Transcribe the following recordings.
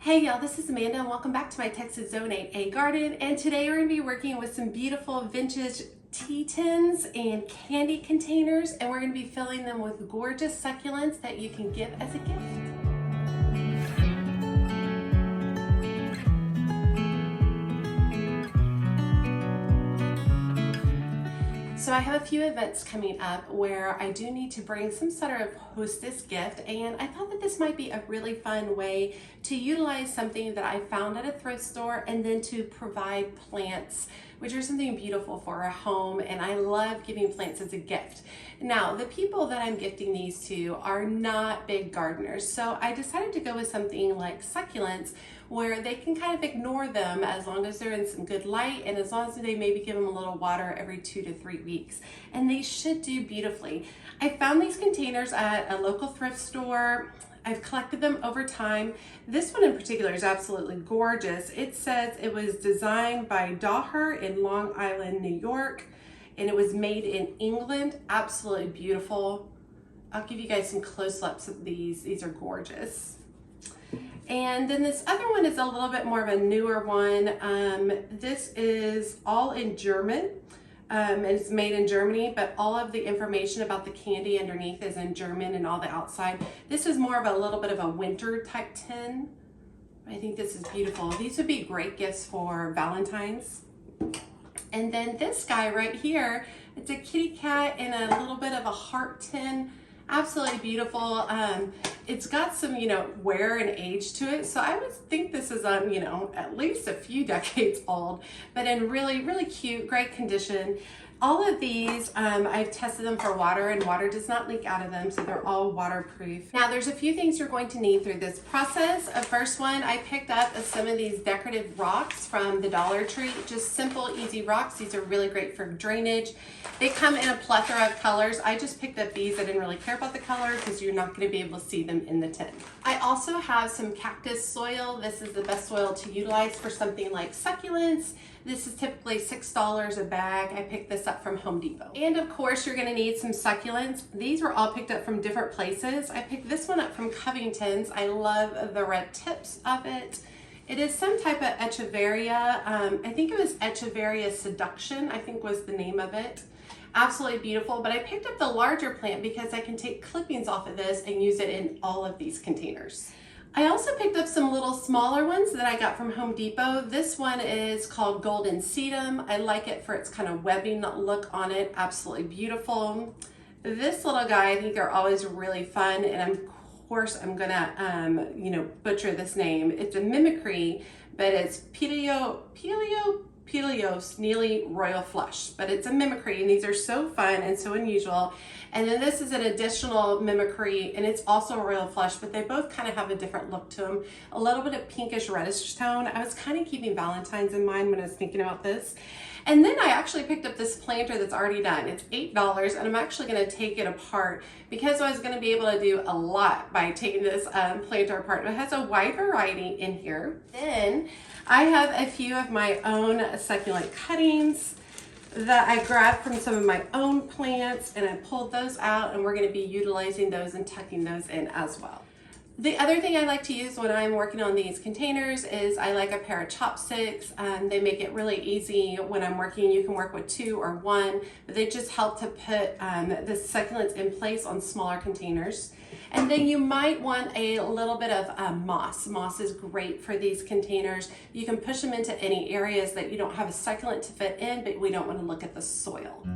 Hey y'all, this is Amanda and welcome back to my Texas Zone 8A garden, and today we're going to be working with some beautiful vintage tea tins and candy containers, and we're going to be filling them with gorgeous succulents that you can give as a gift. So I have a few events coming up where I do need to bring some sort of hostess gift, and I thought that this might be a really fun way to utilize something that I found at a thrift store and then to provide plants, which are something beautiful for our home, and I love giving plants as a gift. Now, the people that I'm gifting these to are not big gardeners, so I decided to go with something like succulents where they can kind of ignore them as long as they're in some good light and as long as they maybe give them a little water every 2 to 3 weeks, and they should do beautifully. I found these containers at a local thrift store. I've collected them over time. This one in particular is absolutely gorgeous. It says it was designed by Daher in Long Island, New York, and it was made in England. Absolutely beautiful. I'll give you guys some close-ups of these. These are gorgeous. And then this other one is a little bit more of a newer one. This is all in German. It's made in Germany, but all of the information about the candy underneath is in German and all the outside. This is more of a little bit of a winter type tin. I think this is beautiful. These would be great gifts for Valentine's. And then this guy right here, it's a kitty cat in a little bit of a heart tin. Absolutely beautiful. It's got some, wear and age to it. So I would think this is, at least a few decades old, but in really, really cute, great condition. All of these, I've tested them for water, and water does not leak out of them, so they're all waterproof. Now, there's a few things you're going to need through this process. First one, I picked up some of these decorative rocks from the Dollar Tree, just simple, easy rocks. These are really great for drainage. They come in a plethora of colors. I just picked up these. I didn't really care about the color because you're not going to be able to see them in the tin. I also have some cactus soil. This is the best soil to utilize for something like succulents. This is typically $6 a bag. I picked this up from Home Depot. And of course, you're gonna need some succulents. These were all picked up from different places. I picked this one up from Covington's. I love the red tips of it. It is some type of echeveria. I think it was Echeveria Seduction, I think was the name of it. Absolutely beautiful, but I picked up the larger plant because I can take clippings off of this and use it in all of these containers. I also picked up some little smaller ones that I got from Home Depot. This one is called Golden Sedum. I like it for its kind of webbing look on it. Absolutely beautiful. This little guy, I think they're always really fun, and of course I'm gonna butcher this name. It's a mimicry, but it's Pelios Nearly Royal Flush, but it's a mimicry, and these are so fun and so unusual. And then this is an additional mimicry, and it's also a royal flush, but they both kind of have a different look to them. A little bit of pinkish reddish tone. I was kind of keeping Valentine's in mind when I was thinking about this. And then I actually picked up this planter that's already done. It's $8, and I'm actually going to take it apart because I was going to be able to do a lot by taking this planter apart. It has a wide variety in here. Then I have a few of my own succulent cuttings that I grabbed from some of my own plants, and I pulled those out, and we're going to be utilizing those and tucking those in as well. The other thing I like to use when I'm working on these containers is I like a pair of chopsticks. They make it really easy when I'm working. You can work with 2 or 1, but they just help to put the succulents in place on smaller containers. And then you might want a little bit of moss. Moss is great for these containers. You can push them into any areas that you don't have a succulent to fit in, but we don't want to look at the soil.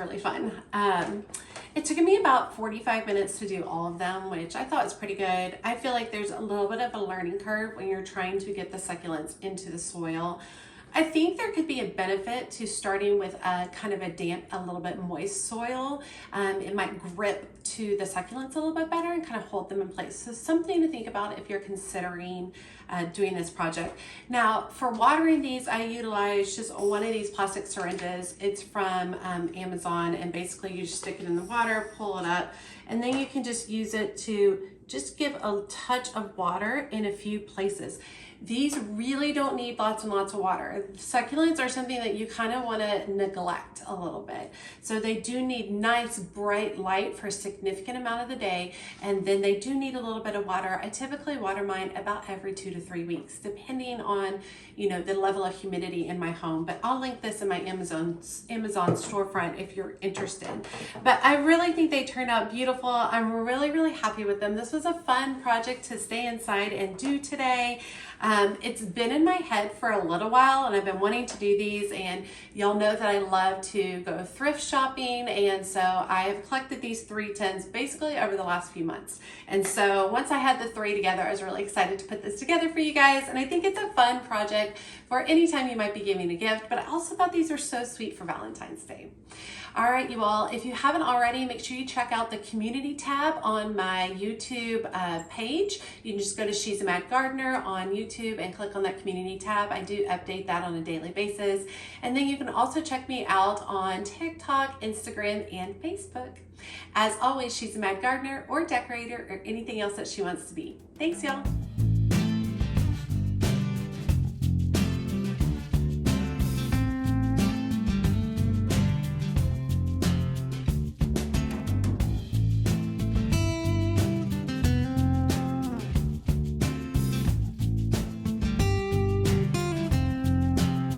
really fun. It took me about 45 minutes to do all of them, which I thought was pretty good. I feel like there's a little bit of a learning curve when you're trying to get the succulents into the soil. I think there could be a benefit to starting with a kind of a damp, a little bit moist soil. It might grip to the succulents a little bit better and kind of hold them in place. So something to think about if you're considering doing this project. Now, for watering these, I utilize just one of these plastic syringes. It's from Amazon, and basically you just stick it in the water, pull it up, and then you can just use it to just give a touch of water in a few places. These really don't need lots and lots of water. Succulents are something that you kind of want to neglect a little bit. So they do need nice bright light for a significant amount of the day, and then they do need a little bit of water. I typically water mine about every 2 to 3 weeks, depending on, you know, the level of humidity in my home. But I'll link this in my Amazon storefront if you're interested. But I really think they turned out beautiful. I'm really, really happy with them. This was a fun project to stay inside and do today. It's been in my head for a little while, and I've been wanting to do these, and y'all know that I love to go thrift shopping, and so I have collected these 3 tins basically over the last few months. And so once I had the 3 together, I was really excited to put this together for you guys, and I think it's a fun project for any time you might be giving a gift, but I also thought these were so sweet for Valentine's Day. All right, you all, if you haven't already, make sure you check out the community tab on my YouTube page. You can just go to She's a Mad Gardener on YouTube and click on that community tab. I do update that on a daily basis. And then you can also check me out on TikTok, Instagram, and Facebook. As always, she's a Mad Gardener or decorator or anything else that she wants to be. Thanks, y'all.